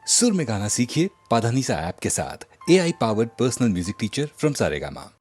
सुर में गाना सीखिए पाधानीसा ऐप के साथ। AI powered personal music teacher from Saregama.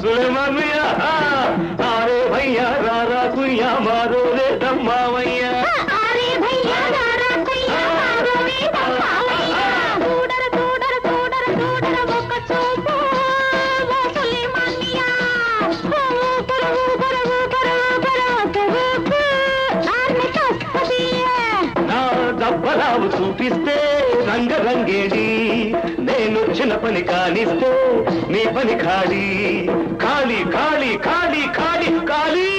Suleman Miya, अरे भैया रारा कुइया मारो रे दम्मावैया। अरे भैया रारा कुइया मारो रे दम्मावैया। दूडर दूडर दूडर दूडर वो कचोपो वो सुलेमान मिया। वो करो करो करो करो करो आर्मी कस्दिया। ना दब्बलाव చూపిస్తే రంగ రంగేడి నేను చిన్న పని కానిస్తే నీ పని ఖాళీ ఖాళీ ఖాళీ ఖాళీ ఖాళీ ఖాళీ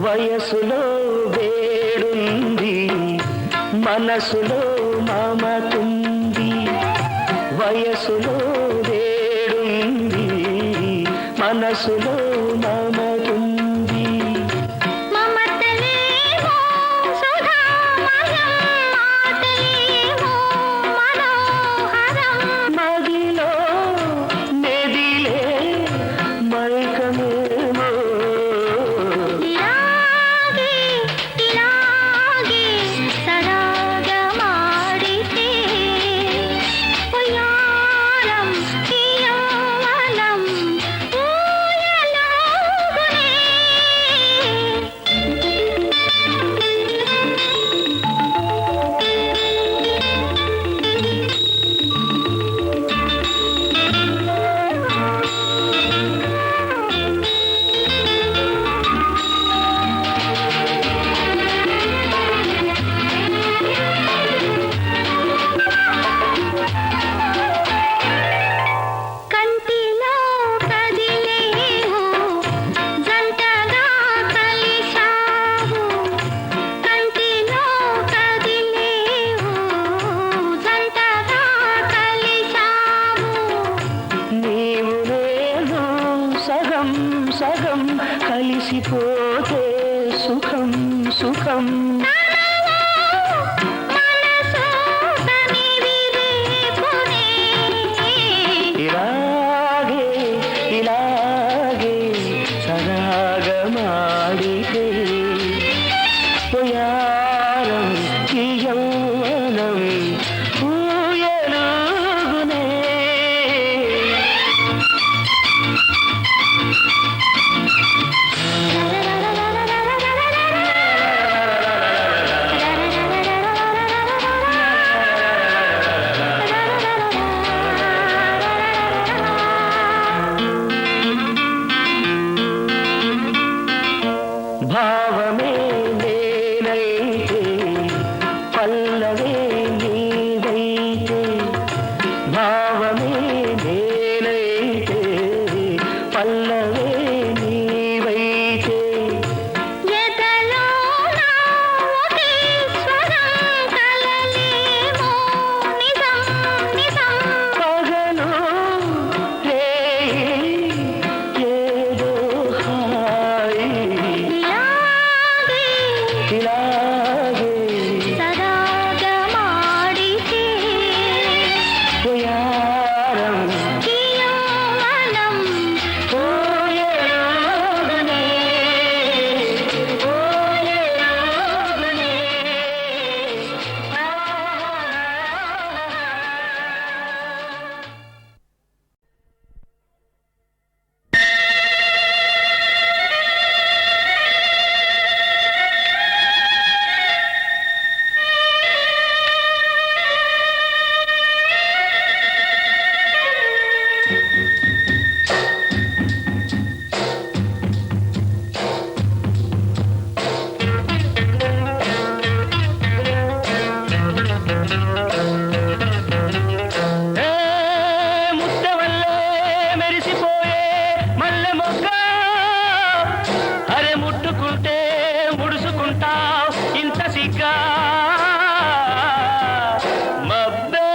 వయసులో వేడుంది మనసులో మమతుంది వయసులో వేడుంది మనసులో మమతుంది మమతలేమో సుధామయం మాటలేమో మనోహరం మదిలో మెదిలే మైకమేమో ఇలాగే ఇలాగే సరాగమాడితే ఉయ్యాలం యవ్వనం ఊయలోగునే కంటిలో కదిలేవు జంటగా కలిశావు కంటిలో కదిలేవు జంటగా కలిశావు నీవు నేను సగం సగం కలిసిపోతే సుఖం సుఖం మనసు కనివిరేపునే ఇలాగే ఇలాగే సరాగమాడితే పోయారం ఈ యౌవనం ఊయలుగునే భావమే నేనైతే పల్లవే నీవైతే భావమే నేనైతే పల్లవే నీవైతే ఎదలో నా ఒకే స్వరం కలలేమో నిజం నిజం పగలు రేయి ఏదో హాయి ఇలాగే ఇలాగే సరాగమాడితే పోయారం ఈ యవ్వనం ఊయలుగునే ఊయలుగునే ఏ ముత్తవల్లే మెరిసిపోయే మల్లె మొగ్గ అరే ముట్టుకుంటే ముడుసుకుంటావు ఇంత సిగ్గా మబ్బే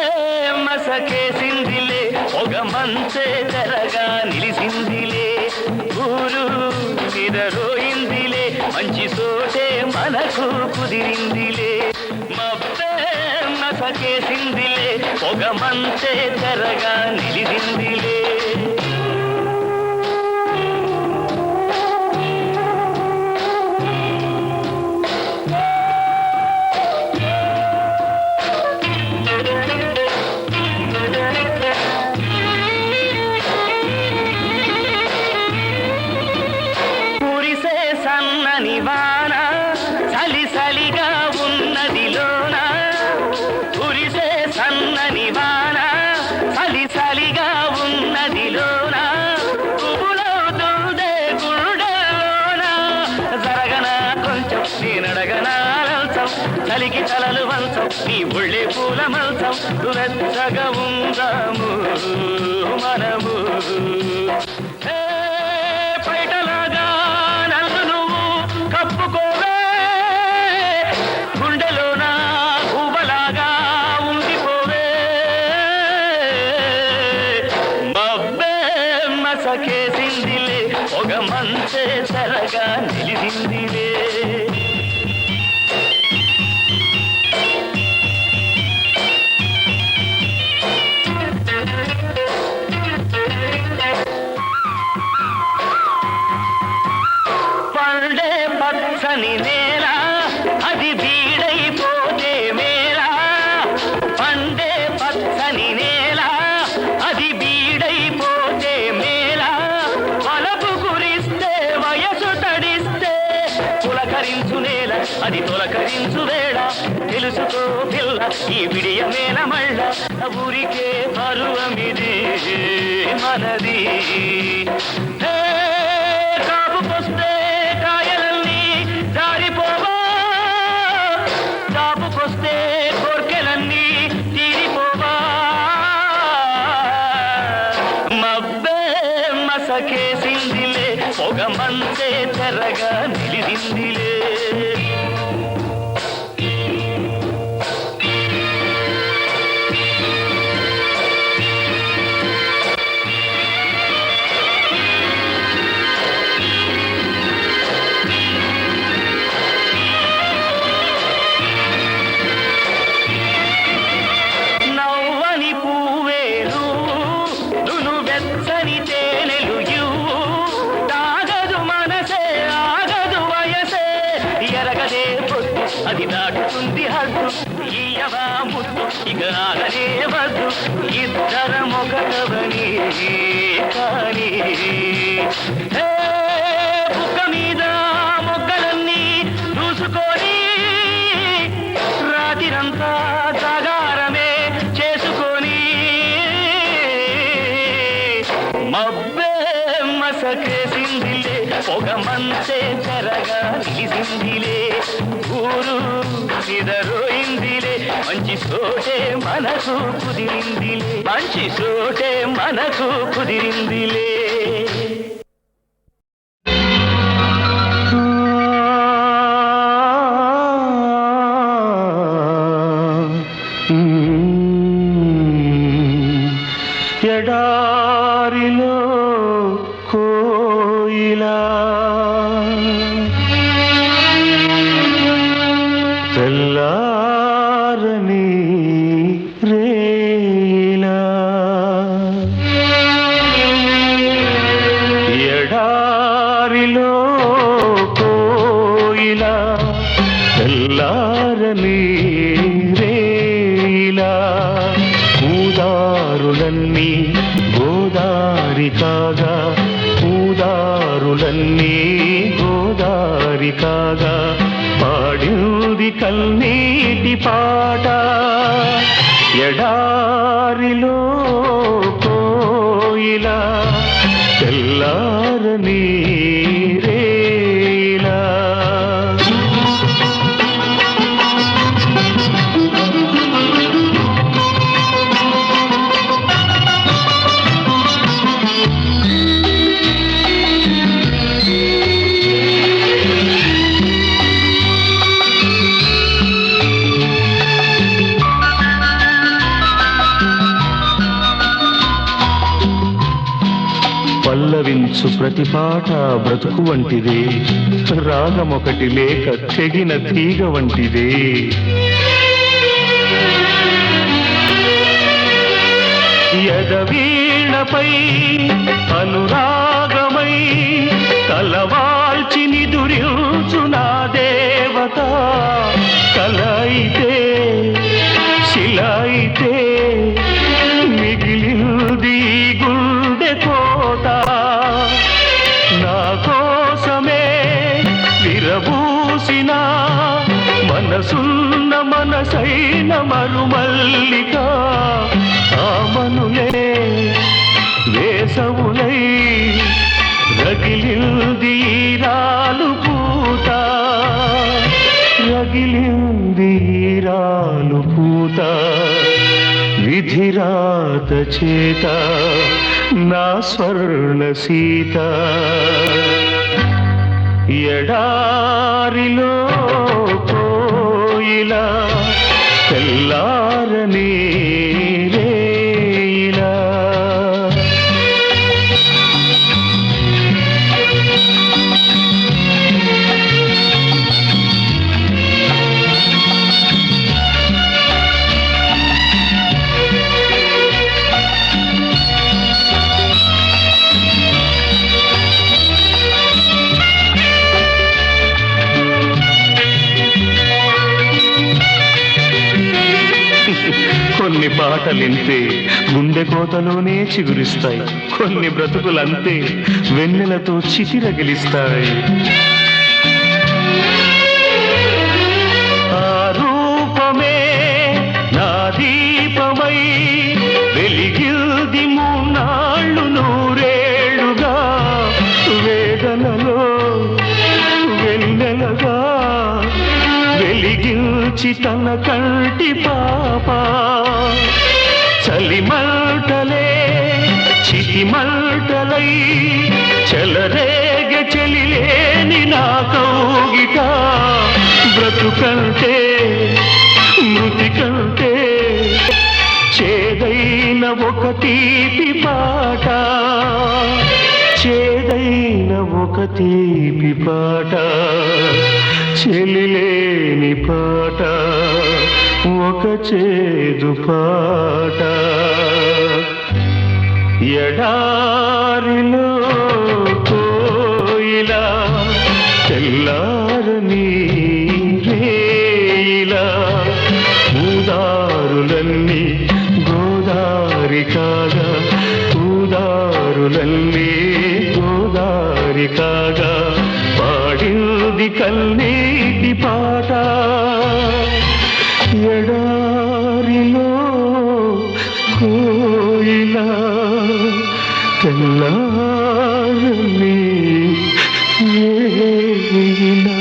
మసకేసిందిలే ఒక మంచే తెరగా నిలిసిందిలే ఊరు నిదరోయిందిలే మంచి సోటే మనకు కుదిరిందిలే మబ్బే మసకేసిందిలే ఒక మంచే తెరగా నిలిసిందిలే కురిసే సన్నని వాన చలి చలిగా ఉన్నదిలోన కురిసే సన్నని వాన చలి చలిగా ఉన్నదిలోన పువ్వులవుతుందే గుండెలోన జరగనా కొంచెం నేనడగనా లంచం చలికి తలలు వంచం నీ ఒళ్ళే పూల మంచం వెచ్చగా ఉందాము మనము ఏ పైటలాగా నన్ను నువ్వు కప్పుకోవే గుండెలోన పువ్వలాగా ఉండిపోవే పొగమంతే సరగా నిలిచిందిలే. పండే పచ్చని నేల అది బీడైపోతే మేళ. పండే పచ్చని నేల అది బీడైపోతే మేళ. వలపు గురిస్తే వయసు తడిస్తే పులకరించు నేల అది తొలకరించు వేళ. తెలుసుకో పిల్ల ఈ విడియ మేల మళ్ళ ఊరికే పరువమిది మనది. కాపుకొస్తే కాయలన్నీ జారిపోవా, కాపుకొస్తే కోర్కెలన్నీ తీరిపోవా. మబ్బే మసకేసిందిలే పొగమంతే తెరగా నిలిచిందిలే. అది దాటుతుంది హద్దు ఈయవా ముద్దు ఇక ఆగనే వద్దు. ఇద్దరం ఒకటవని కానీ బుక్క మీద మొగ్గలన్నీ చూసుకొని రాత్రిరంతా జాగారమే చేసుకొని మబ్బే మసకేసిందిలే పొగమంతే తెరగా నిలిచిందిలే. ఊరు నిదరోయిందిలే మంచి చోటే మనకు కుదిరిందిలే. మంచి చోటే మనకు కుదిరిందిలే. ఎడారిలో కోయిలా తెల్లారని రేలా. ఎడారిలో కోయిలా తెల్లారని రేలా. పూదారులన్నీ గోదారి కాగా, పూదారులన్నీ గోదారి కాగా పాడింది కన్నీటి పాట. ఎడారిలో కోయిలా తెల్లారని రేలా. పల్లవించు ప్రతి పాట బ్రతుకు వంటిదే, రాగమొకటి లేక తెగిన తీగ వంటిదే. ఎదవీణపై అనురాగమై తలవాల్చి నిదురించు నా దేవత. కలయితే శిలయితే మిగిలింది గుండె కోట. నా కోసమే విరబూసిన మనసున్న మనసైన మరుమల్లిక. ఆమనులే వేసవులై రగిలింది రాలు పూత, రగిలింది రాలు పూత. విధిరాత చేత నా స్వర్ణ సీత. ఎడారిలో కోయిలా తెల్లారని రేలా. పాటలింతే గుండె కోతలోనే చిగురిస్తాయి. కొన్ని బ్రతుకులంతే వెన్నెలతో చితిరగిలిస్తాయి. ఆ రూపమే నా దీపమై వెలిగిల్ది మూన్నాళ్ళు నూరేళ్లుగా, వేదనలో వెన్నెలగా వెలిగించి తన కంటి పాప. చలిమంటలే చితిమంటలై చెలరేగ చెలిలేని నా కౌగిట, బ్రతుకంటే మృతి కంటే చేదైన ఒక తీపి పాట, చేదైన ఒక తీపి పాట, చెలిలేని పాట, ఒక చేదు పాట. ఎడారిలో కోయిలా తెల్లారని రేయిలా, ఊదారులన్నీ గోదారి కాగా, ఊదారులన్నీ గోదారి కాగా, పాడింది కన్నీటి పాట. ఎడారిలో కోయిలా తెల్లారని రేయిలా.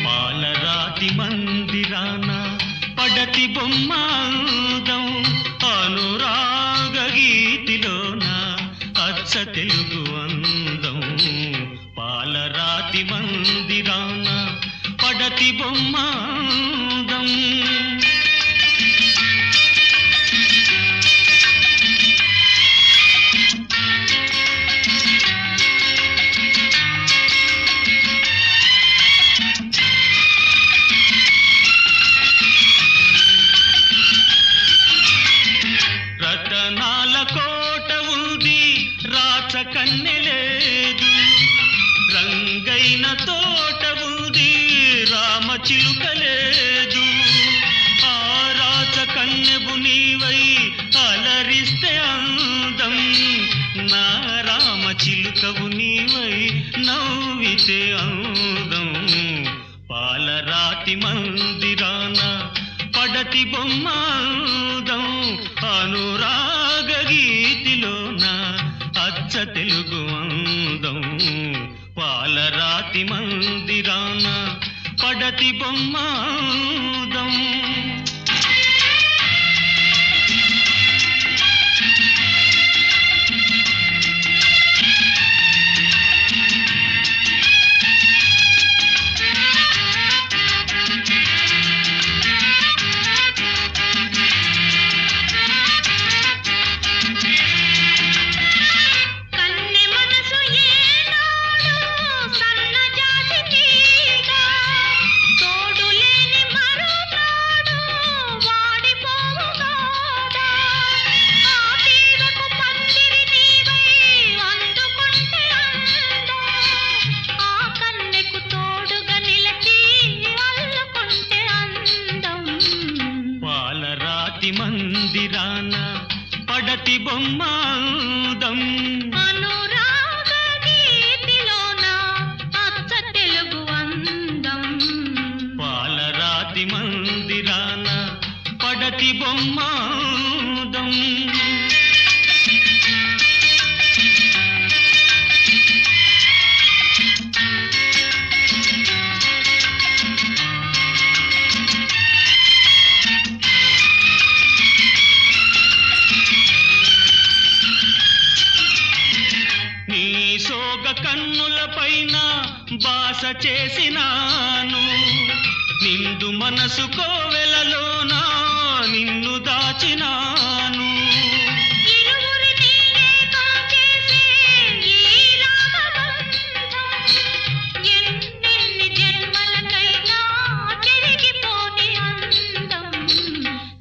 పాలరాతి మందిరాన పడతి బొమ్మాందం, అనురాగ గీతిలోన అచ్చ తెలుగు అందం. పాలరాతి మందిరాన పడతి బొమ్మాందం. రతనాల కోట ఉంది రాచ కన్నెలేదు, రంగైన తోట ఉంది రామ చిలుక లేదు. ఆ రాచ కన్నెబు నీవై అలరిస్తే అందం, నా రామ చిలుకవు నీవై నవ్వితే అందం. పాలరాతి మందిరాన పడతి బొమ్మాందం, అనురాగ గీతిలోన అచ్చ తెలుగు అందం. పాలరాతి మందిరాన పడతి బొమ్మాందం. మందిరాన పడతి బొమ్మాందం, అనురాగ గీతిలోన అచ్చ తెలుగు అందం. పాలరాతి మందిరాన పడతి బొమ్మాందం. కన్నుల పైన బాస చేసినాను, నిండు మనసు కోవెలలోన నిన్ను దాచినాను.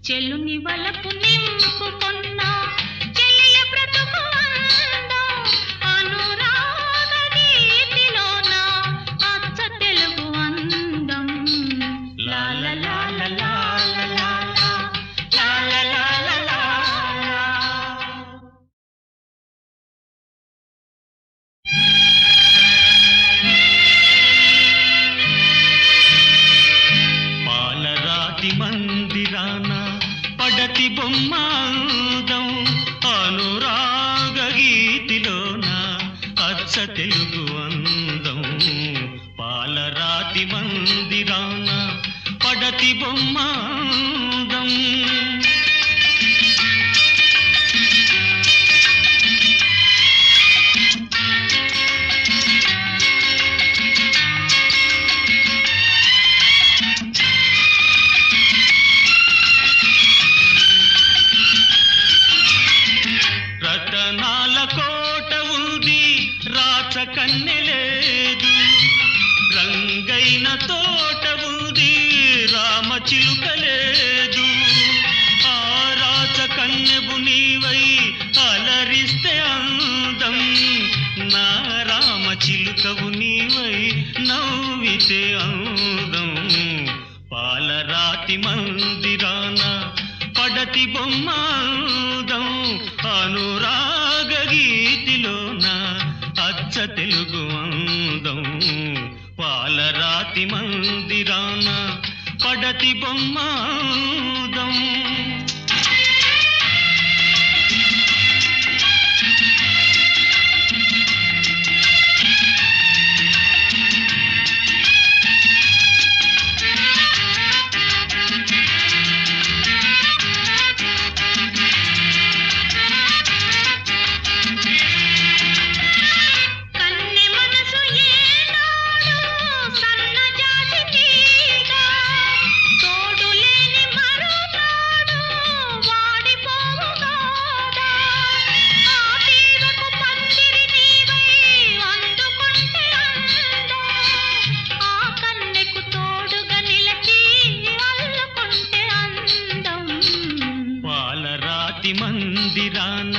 చెల్లుని వలపు నింపుకున్న చెలియ బ్రతుకు తెలుగు అందం పాలరాతి మందిరాన పడతి బొమ్మ అందం రతనాల కోట ఉంది రాచకన్నె లేదు రంగైన తోట ఉంది రామచిలుక లేదు ఆ రాచకన్నెబు నీవై అలరిస్తే అందం నా రామచిలుకవు నీవై నవ్వితే అందం పాలరాతి మందిరాన పడతి బొమ్మ అందం అనురాగ గీతిలోన అచ్చ తెలుగు అందం పాలరాతి మందిరాన పడతి బొమ్మ అందం మందిరాన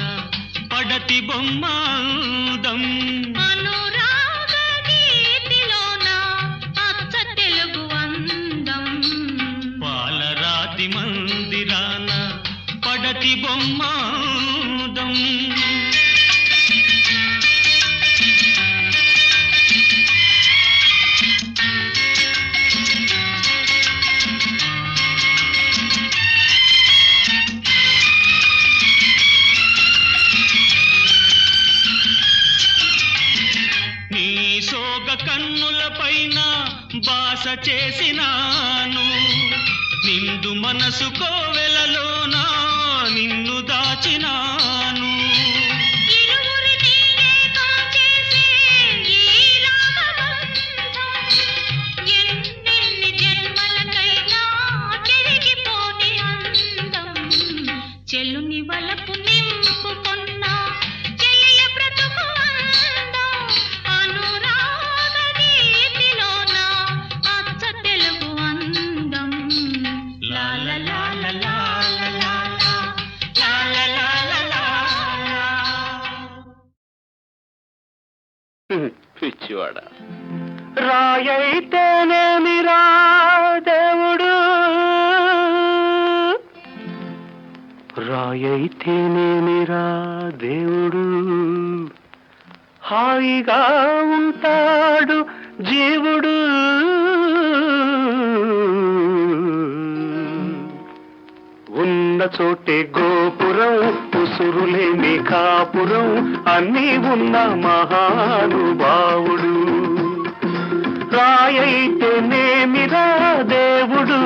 పడతి బొమ్మ అందం అనురాగ గీతిలోన అచ్చ తెలుగు అందం పాలరాతి మందిరాన పడతి బొమ్మ అందం కన్నుల పైన బాస చేసినాను నిండు మనసు కోవెలలోనా నిన్ను దాచినాను ఇరువురిని ఏకం చేసే ఈ రాగబంధం ఎన్నెన్ని జన్మలకైనా చెరిగిపోని అందం చెల్లుని వలపు నింపుకొన్న చెలియ బ్రతుకు అందం అనురాగ గీతిలోన అచ్చ తెలుగు అందం లా లా లా లా లా లా లా లా లా లా లా పిచ్చివాడ రాయైతేనేమిరా దేవుడు రాయైతేనేమిరా దేవుడు హాయిగా ఉంటాడు జీవుడు ఉన్న చోటే గోపురం ఉసురులేని కాపురం అన్నీ ఉన్న మహానుభావుడు రాయైతేనేమిరా దేవుడు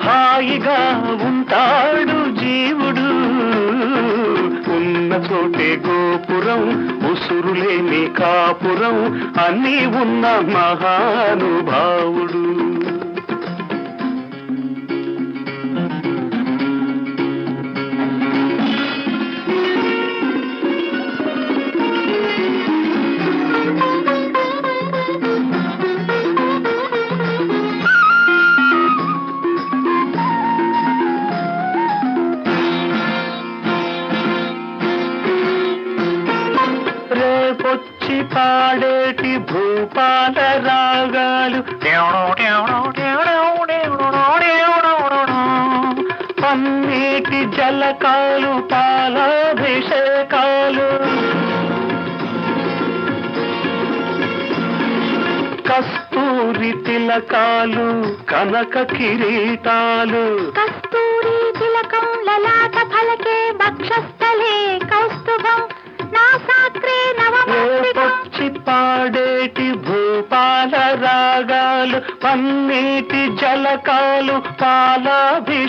హాయిగా ఉంటాడు జీవుడు ఉన్న చోటే గోపురం ఉసురులేని కాపురం అన్నీ ఉన్న మహానుభావుడు రేపొచ్చి పాడేటి భూపాల రాగాలు పన్నీటి జలకాలు పాలాభిషేకాలు కస్తూరి తిలకాలు కనక కిరీటాలు కస్తూరి తిలకం లలాట ఫలకే వక్షస్థలే కౌస్తుభం నాసాగ్రే నవమ హారాలు పన్నీటి జలకాలు పాలాభిషేకాలు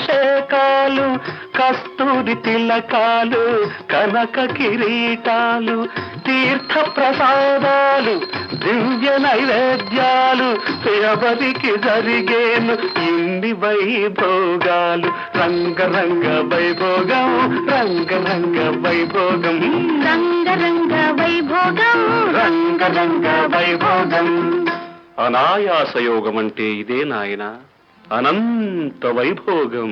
కస్తూరి తిలకాలు కనక కిరీటాలు తీర్థ ప్రసాదాలు దివ్య నైవేద్యాలు ఎవరికి జరిగేను ఇన్ని వైభోగాలు రంగరంగ వైభోగం రంగరంగ వైభోగం రంగరంగ వైభోగం రంగరంగ వైభోగం అనాయాసయోగం అంటే ఇదే నాయన అనంత వైభోగం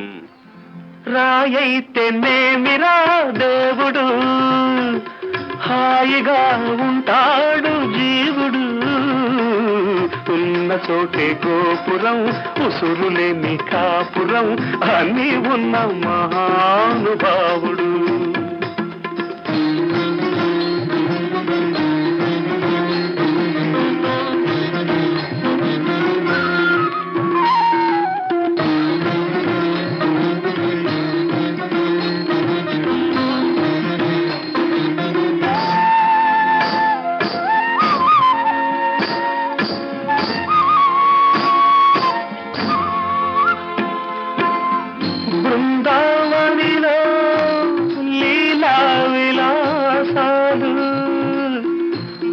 రాయైతేనేమిరా దేవుడు హాయిగా ఉంటాడు జీవుడు ఉన్న చోటే గోపురం ఉసురులేని కాపురం అని ఉన్న మహానుభావుడు బృందావనిలో లీలా విలాసాలు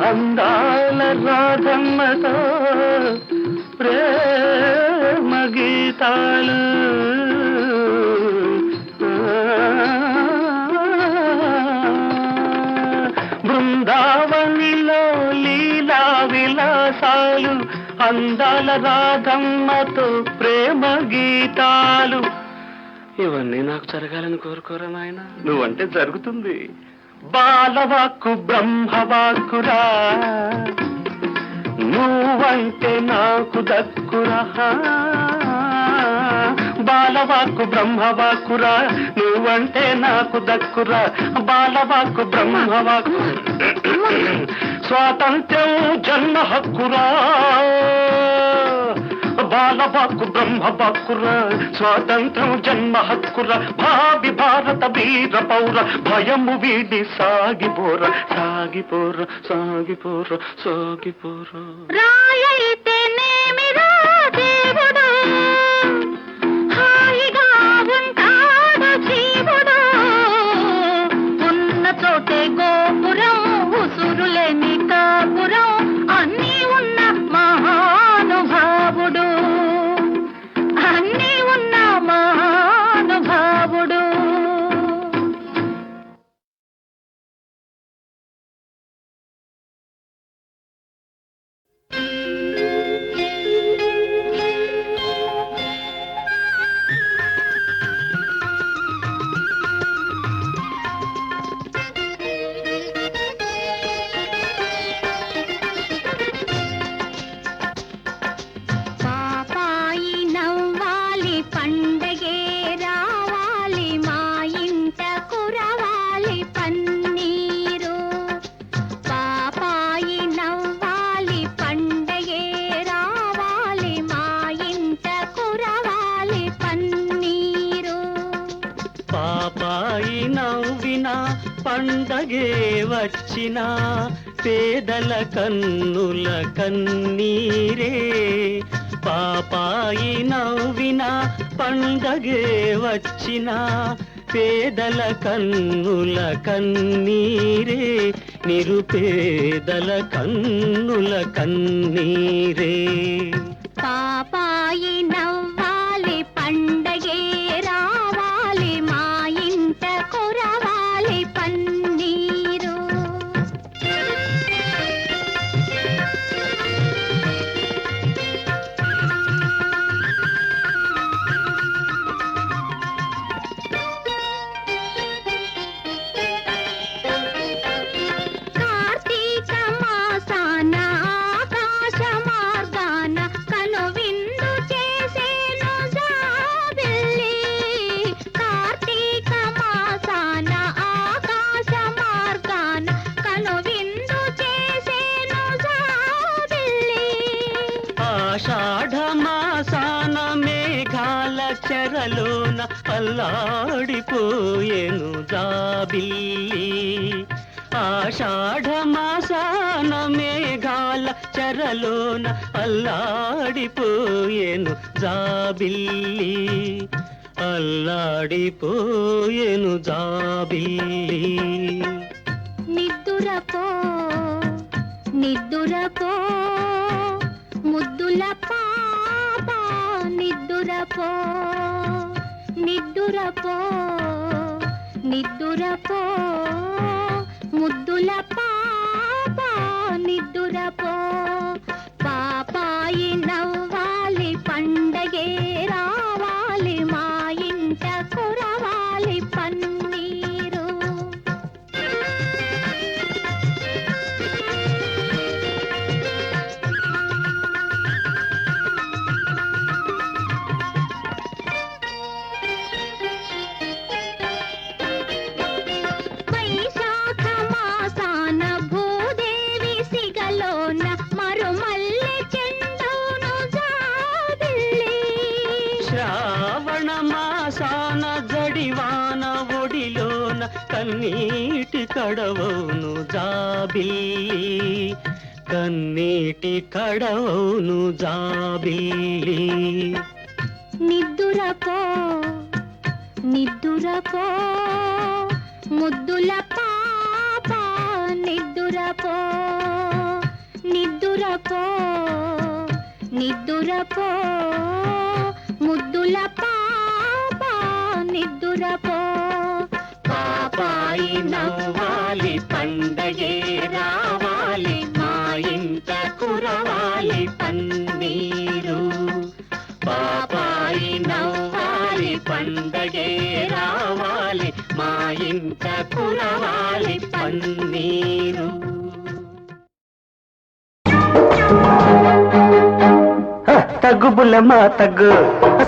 అందాల రాధమ్మతో ప్రేమ గీతాలు బృందావనిలో లీలా విలాసాలు అందాల రాధమ్మతో ప్రేమ గీతాలు ఇవన్నీ నాకు జరగాలని కోరుకోరా నాయన నువ్వంటే జరుగుతుంది బాలవాక్కు బ్రహ్మవాక్కురా నువ్వంటే నాకు దక్కురా బాలవాక్కు బ్రహ్మవాక్కురా నువ్వంటే నాకు దక్కురా బాలవాక్కు బ్రహ్మవాక్కు స్వాతంత్ర్యం జన్మ హక్కురా బాలవాక్కు బ్రహ్మవాక్కురా స్వాతంత్రం జన్మ హక్కురా భావి భారత వీర పౌర భయము వీడి సాగిపోర సాగిపోర సాగిపోర సాగిపోర రాయైతేనేమిరా దేవుడు హాయిగా ఉంటాడు జీవుడు ఉన్న చోటే గోపురం ఉసురులేని కాపురం అన్నీ ఉన్న మహానుభావుడు అన్నీ ఉన్న మహానుభావుడు పాపాయి నవ్వాలి పండగే రావాలి మా ఇంట కురవాలి పన్నీరు పాపాయి నవ్వాలి పండగే రావాలి మా ఇంట కురవాలి పన్నీరు పాపాయి నవ్విన పండగే వచ్చిన పేదల కన్నుల కన్నీరే పాపాయి నవ్విన పండగే వచ్చిన పేదల కన్నుల కన్నీరే నిరుపేదల కన్నుల కన్నీరే పాపాయి నవ్వాలి పండగే రావాలి మా ఇంట కురవాలి పన్నీరు కార్తీక మాసాన ఆకాశ మార్గాన కనువిందు చేసేను జాబిల్లి కార్తీక మాసాన ఆకాశ మార్గాన కనువిందు చేసేను జాబిల్లి ఆషాఢ మాసాన మేఘాల చెరలోన అల్లాడిపోయేను జాబిల్లి ఆషాఢ మాసాన మేఘాల చెరలోన అల్లాడిపోయేను జాబిల్లి అల్లాడిపోయేను జాబిల్లి నిద్దురపో నిద్దురపో ముద్దుల పాప నిద్దురపో నిద్దురపో నిద్దురపో ముద్దుల పాప నిద్దురపో పాపాయి నవ్వాలి పండగే రావాలి మా ఇంట కురవాలి పన్నీరు వైశాఖ మాసాన భూదేవి సిగలోన మరుమల్లె చెండును జాబిల్లి శ్రావణ మాసాన జడివాన ఒడిలోన కన్నీటి కడవౌను జాబిల్లి కన్నీటి కడవౌను జాబిల్లి నిద్దురపో నిద్దురపో ముద్దుల పాప నిద్దురపో నిద్దురపో నిద్దురపో ముద్దుల పాప నిద్దురపో పాపాయి నవ్వాలి పండగే రావాలి మా ఇంట కురవాలి పన్నీరు పాపాయి నవ్వాలి పండగే రావాలి మా ఇంట కురవాలి పన్నీరు తగ్గు బుల్లెమ్మా తగ్గు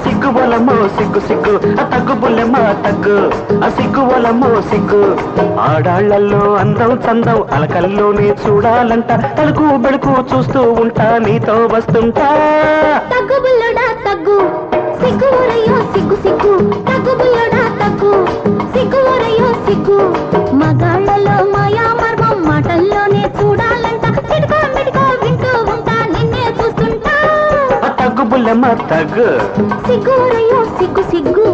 సిగ్గు బొలమో సిగ్గు సిగ్గు తగ్గు బుల్లెమ్మా తగ్గు సిగ్గు బొలమో సిగ్గు ఆడాళ్లలో అందం చందం అలకల్లోనే చూడాలంట తలుకు బెడుకు చూస్తూ ఉంటా నీతో వస్తుంటా తగ్గు బుల్లడా తగ్గు సిగ్గు ఊరయ్యో సిగ్గు సిగ్గు తగ్గు బుల్లడా తగ్గు సిగ్గు ఊరయ్యో సిగ్గు మగాళ్ళలో మాయా మర్మం మాటల్లోనే చూడాలంట చిడుకో మిడుకో వింటూ ఉంటా నిన్నే చూస్తుంటా తగ్గు బుల్లెమ్మా తగ్గు సిగ్గు ఊరయ్యో సిగ్గు సిగ్గు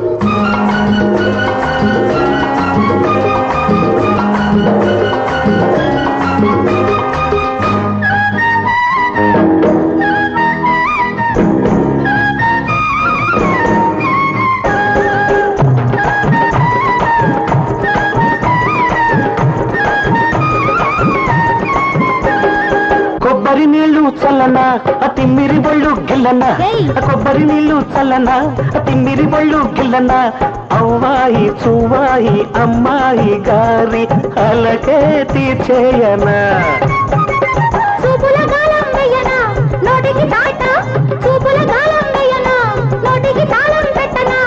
కొబ్బరి నీళ్లు చల్లనా తిమ్మిరి బళ్ళు గిల్లనా కొబ్బరి నీళ్లు చల్లనా తిమ్మిరి బళ్ళు గిల్లనా అవ్వాయి చువ్వాయి అమ్మాయి గారి అలకే తీర్చేయనా చూపుల గాలం వెయ్యనా నోటికి తాట చూపుల గాలం వెయ్యనా నోటికి తాళం పెట్టనా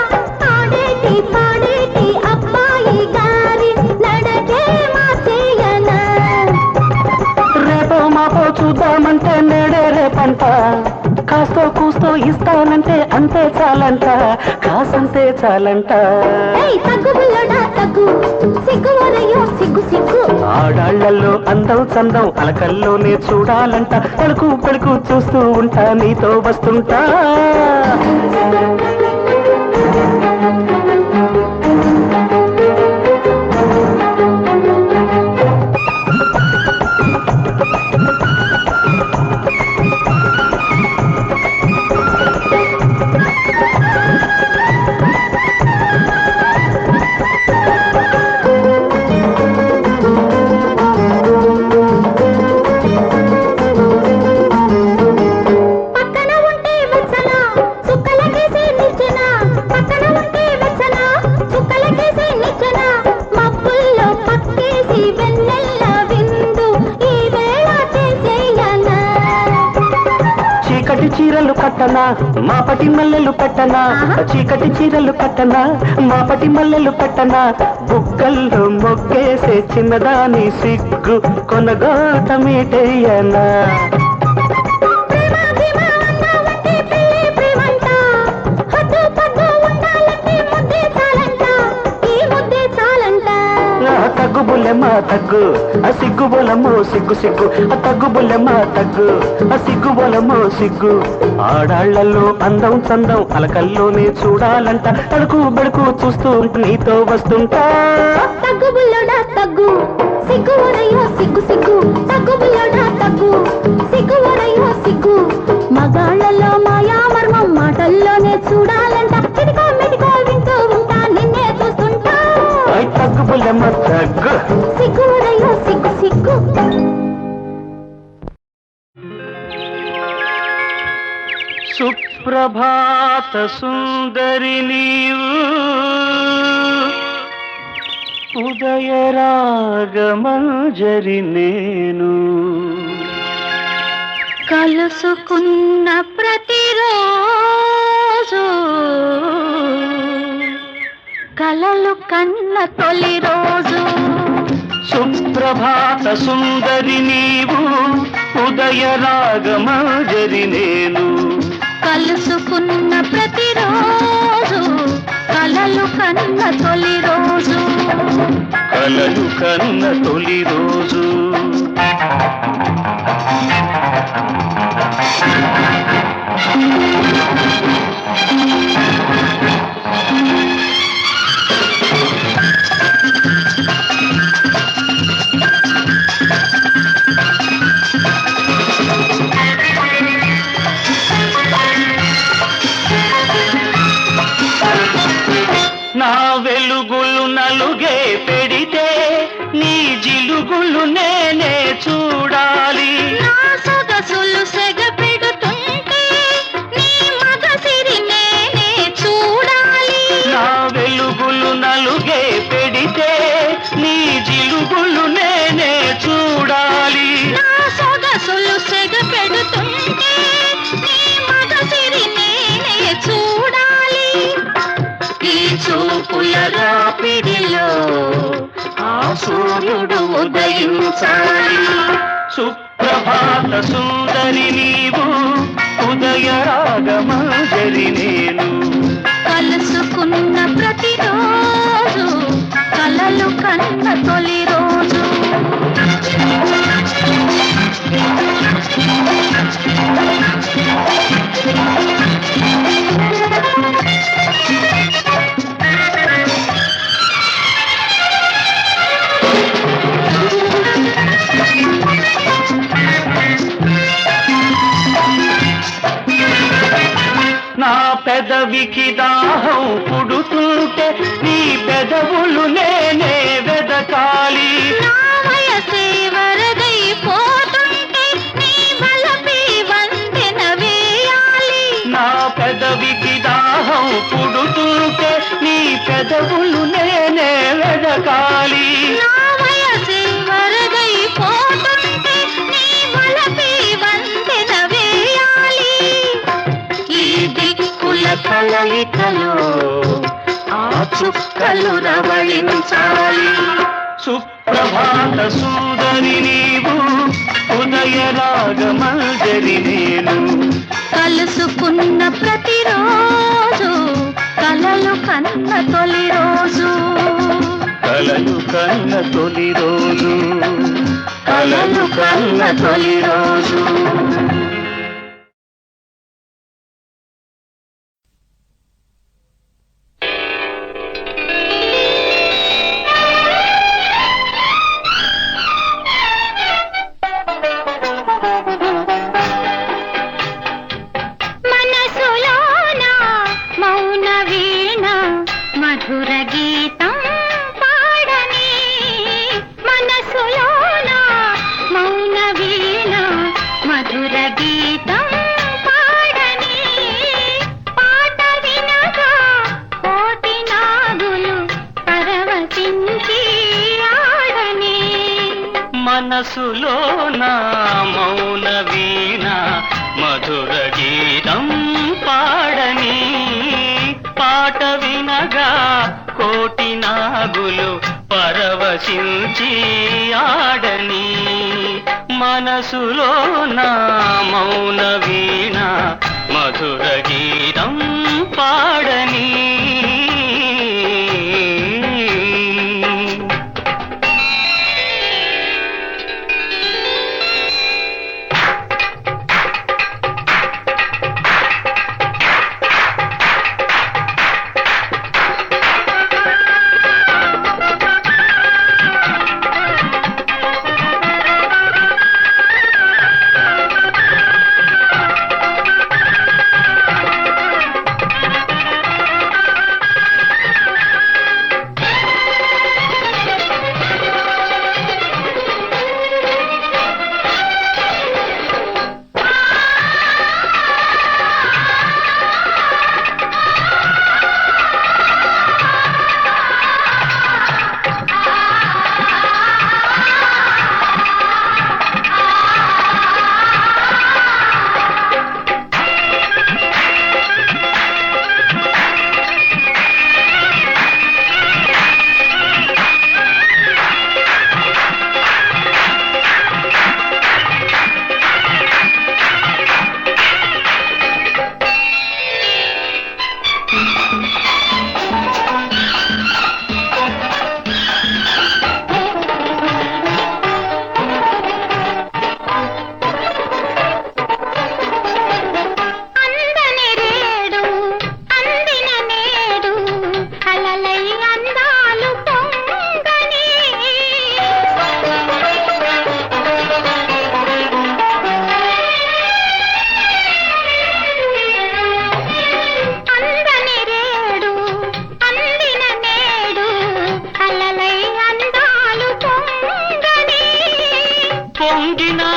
ఆడేటి పాడేటి అబ్బాయి గారి నడకే మాసేయనా రేపో మాపో చూద్దామంటే నేడే రేపంట కాస్తో కూస్తో ఇస్తానంటే అంతే చాలంట కాసంతే చాలంట తగ్గు బుల్లడా తగ్గు సిగ్గు ఊరయ్యో సిగ్గు సిగ్గు ఆడాళ్లలో అందం చందం అలకల్లోనే చూడాలంట తలుకు పెడుకు చూస్తూ ఉంటా నీతో వస్తుంటా పక్కన ఉంటే వెచ్చన చుక్కలకేసి నిచ్చెన పక్కన ఉంటే వెచ్చన చుక్కలకేసి నిచ్చెన మబ్బుల్లో పక్కేసి వెన్నెల్ల విందు ఈ వేళ చేసేయనా చీకటి చీరలు కట్టనా మాపటి మల్లెలు పెట్టనా చీకటి చీరలు కట్టనా మాపటి మల్లెలు పెట్టనా బుగ్గల్లో మొగ్గేసే చిన్నదాని సిగ్గు కొనగోట మీటయ్యనా తగ్గు బుల్లెమ్మా తగ్గు సిగ్గు సిగ్గుబొలమో సిగ్గు సిగ్గు ఆ తగ్గుబుల్లెమ్మ తగ్గు ఆ సిగ్గుబొలమో సిగ్గు ఆడాళ్లలో అందం చందం అలకల్లోనే చూడాలంట తడుకు బెడుకు చూస్తూ నీతో వస్తుంటా తగ్గు బుల్లడా తగ్గు సిగ్గు ఒరయ్యో సిగ్గు సిగ్గు తగ్గు బుల్లడా తగ్గు సిగ్గు ఒరయ్యో సిగ్గు మగాళ్ళలో మాయా మర్మం మాటల్లోనే చూడాలంట చిటికో మెటికో వింటూ ఉంటా నిన్నే చూస్తుంటా తగ్గు బుల్లెమ్మ తగ్గు సిగ్గు ఒరయ్యో సిగ్గు సిగ్గు సుప్రభాత సుందరి నీవు ఉదయ రాగమంజరి నేను కలుసుకున్న ప్రతిరోజు కలలు కన్న తొలి రోజు సుప్రభాత సుందరి నీవు ఉదయ రాగమంజరి నేను కలుసుకున్న ప్రతిరోజు కలలు కన్న తొలి రోజు కలలు కన్న తొలి రోజు నా వెలుగులు నలుగే పెడితే నీ జిలుగులు నేనే చూడాలి నా సొగసులు సెగ పెడుతుంటే నీ మగసిరి నేనే చూడాలి నా వెలుగులు నలుగే పెడితే నీ జిలుగులు నేనే చూడాలి నా సొగసులు సెగ పెడుతుంటే నీ మగసిరి నేనే చూడాలి ఈ చూపుల రాపిడిలో ఆ సూర్యుడు ఉదయించాలి సుప్రభాత సుందరి నీవు ఉదయ రాగమంజరి నేను కలుసుకున్న ప్రతిరోజు కలలు కన్న తొలి రోజు నా పెదవికి దాహం పుడుతుంటే నీ పెదవులు నేనే వెదకాలి నా వయసే వరదైపోతుంటే నీ బలపై వంతెన వేయాలి నా పెదవికి దాహం పుడుతుంటే నీ పెదవులు నేనే వెదకాలి నా వయసే వరదైపోతుంటే నీ బలపై వంతెన వేయాలి ఈ దిక్కుల కలయికలో ఆ చుక్కలు రవళించాలి సుప్రభాత సుందరి నీవు ఉదయ రాగమంజరి నేను కలుసుకున్న ప్రతిరోజు కలలు కన్న తొలి రోజు కలలు కన్న తొలి రోజు కలలు కన్న తొలి రోజు మనసులోన మౌన వీణ మధుర గీతం పాడని మనసులోన మౌన వీణ మధుర గీతం పాడని పాట వినగా కోటి నాగులు పరవశించి ఆడని మనసులో నా మౌన వీణ మధుర గీతం పాడని పాట వినగా కోటి నాగులు పరవశించి ఆడని మనసులో నా మౌన వీణ మధుర గీతం పాడని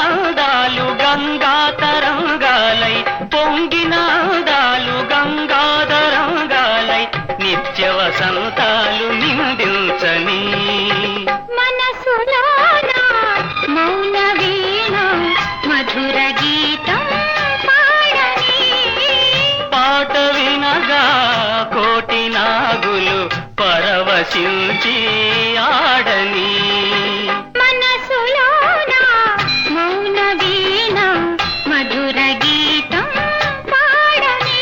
పొంగినాదాలు గంగా తరంగాలై పొంగినాదాలు గంగా తరంగాలై నిత్య వసంతాలు నిందించని మనసులోన మౌన వీణ మధుర గీతం పాడని పాట వినగా కోటి నాగులు పరవశించి ఆడని మనసులోన మౌన వీణ మధుర గీతం పాడని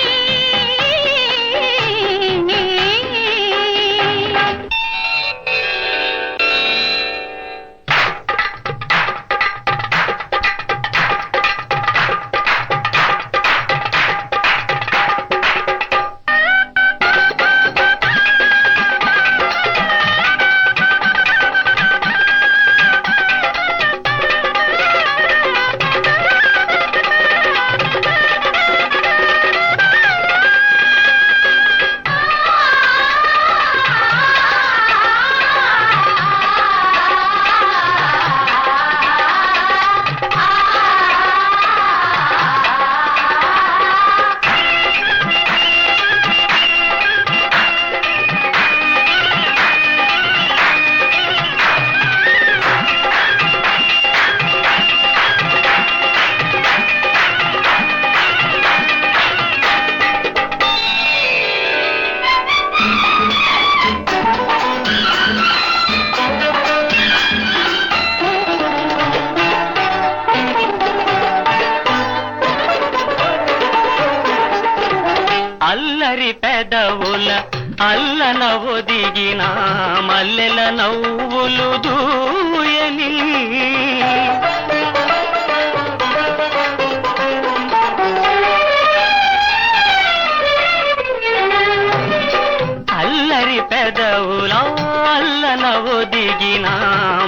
అల్లరి పెదవుల అల్లన ఒదిగిన మల్లెల నవ్వులు దూయని అల్లరి పెదవుల అల్లన ఒదిగిన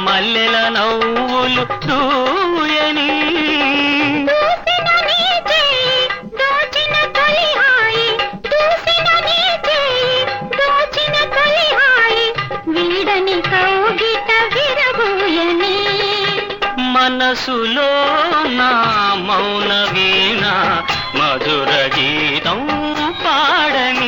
మల్లెల నవ్వులు దూయని మనసులో నా మౌన వీణ మధుర గీతం పాడని